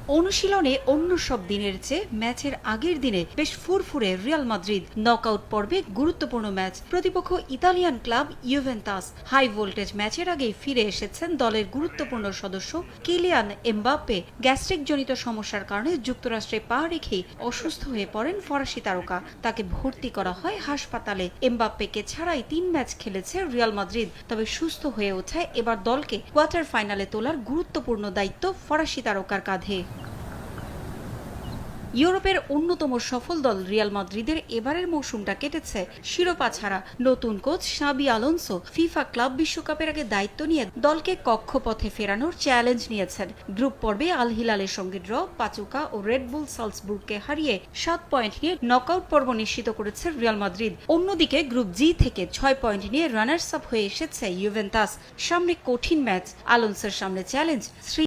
অনুশীলনে অন্য সব দিনের চেয়ে ম্যাচের আগের দিনে বেশ ফুরফুরে রিয়াল মাদ্রিদ। নকআউট পর্বে গুরুত্বপূর্ণ ম্যাচ, প্রতিপক্ষ Italian club Juventus. High voltage ম্যাচের আগেই ফিরে এসেছেন দলের গুরুত্বপূর্ণ সদস্য কিলিয়ান এমবাপ্পে। গ্যাস্ট্রিক জনিত সমস্যার কারণে যুক্তরাষ্ট্রে পা রেখেই অসুস্থ হয়ে পড়েন ফরাসি তারকা। তাকে ভর্তি করা হয় হাসপাতালে। এমবাপ্পেকে ছাড়াই 3 ম্যাচ খেলেছে রিয়াল মাদ্রিদ, তবে সুস্থ হয়ে ওঠায় এবার দলকে কোয়ার্টার ফাইনালে তোলার গুরুত্বপূর্ণ দায়িত্ব ফরাসি তারকার কাঁধে। ইউরোপের অন্যতম সফল দল রিয়াল মাদ্রিদের এবারের মৌসুমটা কেটেছে শিরোপা ছাড়া। নতুন কোচ শাবি আলোনসো ফিফা ক্লাব বিশ্বকাপের আগে দায়িত্ব নিয়ে দলকে কক্ষপথে ফেরানোর চ্যালেঞ্জ নিয়েছেন। গ্রুপ পর্বে আল হিলালের সঙ্গে ড্র, পাচুকা ও রেডবুল সালসবুর্গকে হারিয়ে 7 পয়েন্ট নিয়ে নকআউট পর্ব নিশ্চিত করেছে রিয়াল মাদ্রিদ। অন্যদিকে গ্রুপ জি থেকে 6 পয়েন্ট নিয়ে রানার্স আপ হয়ে এসেছে ইউভেন্টাস। সামনে কঠিন ম্যাচ, আলোনসোর সামনে চ্যালেঞ্জ